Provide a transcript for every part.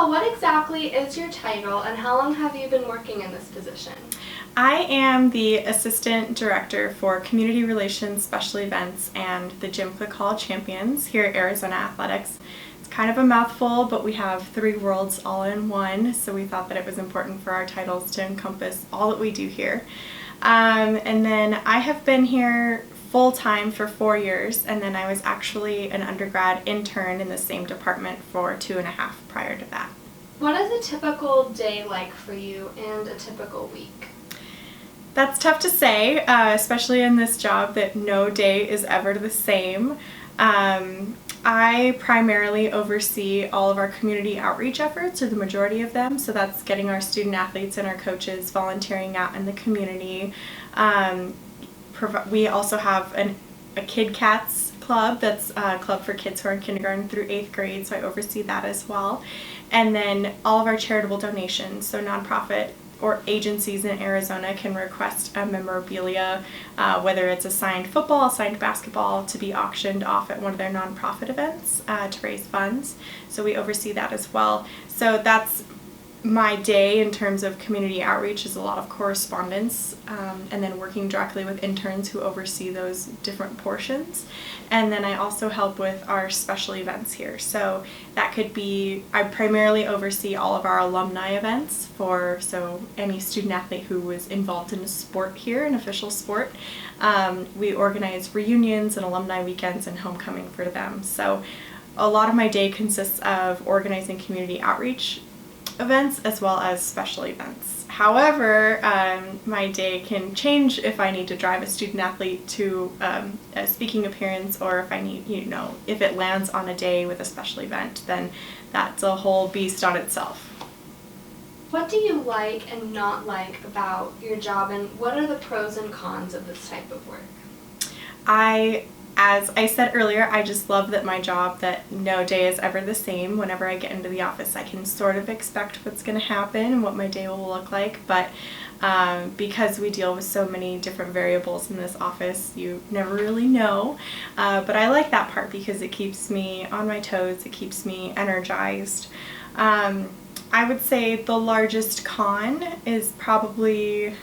So what exactly is your title and how long have you been working in this position? I am the Assistant Director for Community Relations, Special Events, and the Gym for the College Champions here at Arizona Athletics. It's kind of a mouthful, but we have 3 worlds all in one, so we thought that it was important for our titles to encompass all that we do here. And then I have been here full-time for 4 years, and then I was actually an undergrad intern in the same department for 2.5 prior to that. What is a typical day like for you and a typical week? That's tough to say, especially in this job that no day is ever the same. I primarily oversee all of our community outreach efforts, or the majority of them, so that's getting our student athletes and our coaches volunteering out in the community. We also have a Kid Cats club, that's a club for kids who are in kindergarten through 8th grade, so I oversee that as well. And then all of our charitable donations, so nonprofit or agencies in Arizona can request a memorabilia, whether it's a signed football, signed basketball, to be auctioned off at one of their nonprofit events to raise funds. So we oversee that as well. So that's my day in terms of community outreach, is a lot of correspondence and then working directly with interns who oversee those different portions. And then I also help with our special events here. So that could be, I primarily oversee all of our alumni events so any student athlete who was involved in a sport here, an official sport. We organize reunions and alumni weekends and homecoming for them. So a lot of my day consists of organizing community outreach events as well as special events. However, my day can change if I need to drive a student athlete to a speaking appearance, or if I need, if it lands on a day with a special event, then that's a whole beast on itself. What do you like and not like about your job, and what are the pros and cons of this type of work? As I said earlier, I just love that my job, that no day is ever the same. Whenever I get into the office, I can sort of expect what's going to happen and what my day will look like, but because we deal with so many different variables in this office, you never really know. But I like that part because it keeps me on my toes, it keeps me energized. I would say the largest con is probably,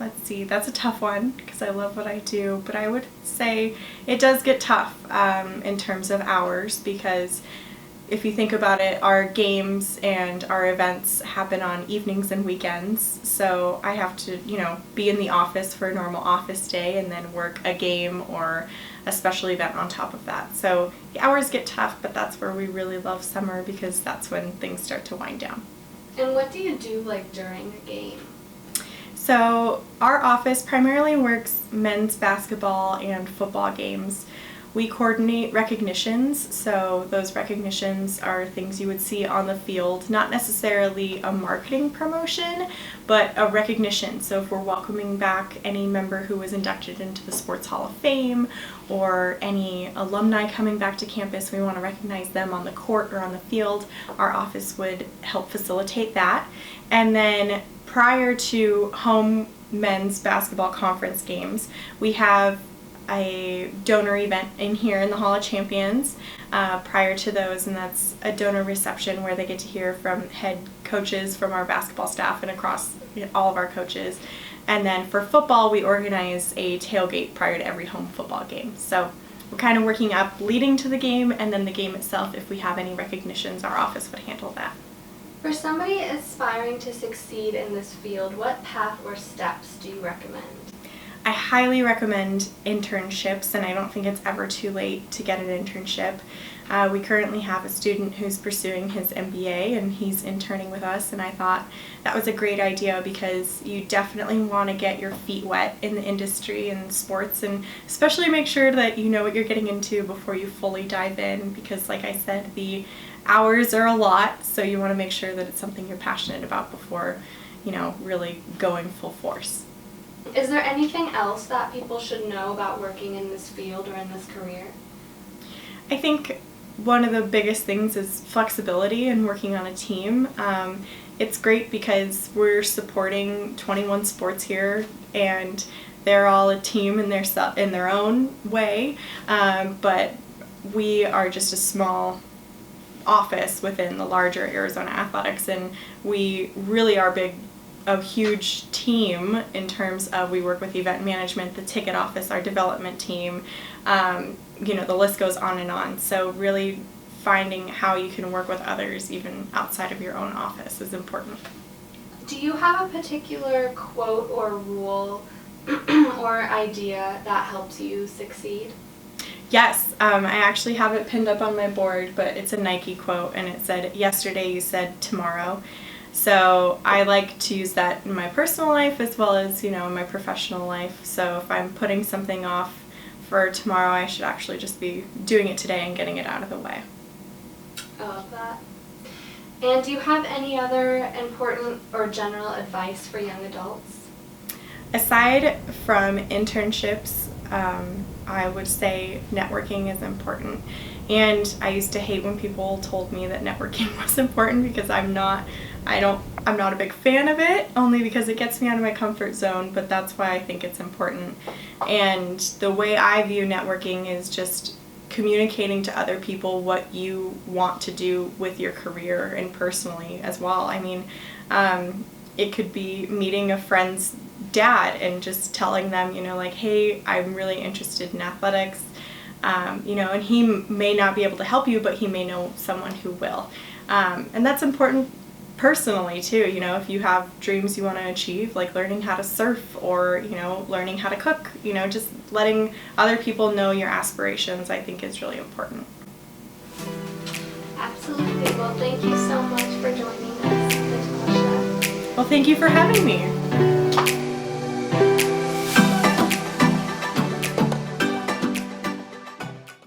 let's see, that's a tough one because I love what I do, but I would say it does get tough in terms of hours, because if you think about it, our games and our events happen on evenings and weekends, so I have to, be in the office for a normal office day and then work a game or a special event on top of that. So the hours get tough, but that's where we really love summer, because that's when things start to wind down. And what do you do during a game? So our office primarily works men's basketball and football games. We coordinate recognitions, so those recognitions are things you would see on the field, not necessarily a marketing promotion, but a recognition. So if we're welcoming back any member who was inducted into the Sports Hall of Fame, or any alumni coming back to campus, we want to recognize them on the court or on the field, our office would help facilitate that. And then prior to home men's basketball conference games, we have a donor event in here in the Hall of Champions prior to those, and that's a donor reception where they get to hear from head coaches from our basketball staff and across all of our coaches. And then for football, we organize a tailgate prior to every home football game. So we're kind of working up leading to the game, and then the game itself, if we have any recognitions, our office would handle that. For somebody aspiring to succeed in this field, what path or steps do you recommend? I highly recommend internships, and I don't think it's ever too late to get an internship. We currently have a student who's pursuing his MBA, and he's interning with us, and I thought that was a great idea because you definitely want to get your feet wet in the industry and sports, and especially make sure that you know what you're getting into before you fully dive in, because like I said, the hours are a lot, so you want to make sure that it's something you're passionate about before, really going full force. Is there anything else that people should know about working in this field or in this career? I think one of the biggest things is flexibility and working on a team. It's great because we're supporting 21 sports here, and they're all a team in their own way, but we are just a small office within the larger Arizona Athletics, and we really are a huge team in terms of we work with event management, the ticket office, our development team, the list goes on and on. So really finding how you can work with others even outside of your own office is important. Do you have a particular quote or rule or idea that helps you succeed? Yes, I actually have it pinned up on my board, but it's a Nike quote, and it said, "Yesterday you said tomorrow." So I like to use that in my personal life as well as, in my professional life. So if I'm putting something off for tomorrow, I should actually just be doing it today and getting it out of the way. I love that. And do you have any other important or general advice for young adults? Aside from internships, I would say networking is important. And I used to hate when people told me that networking was important because I'm not a big fan of it, only because it gets me out of my comfort zone, but that's why I think it's important. And the way I view networking is just communicating to other people what you want to do with your career and personally as well. I mean, it could be meeting a friend's dad and just telling them, hey, I'm really interested in athletics, and he may not be able to help you, but he may know someone who will. And that's important personally too, if you have dreams you want to achieve, like learning how to surf or, learning how to cook, just letting other people know your aspirations, I think is really important. Absolutely. Well, thank you so much for joining us, Natasha. Well, thank you for having me.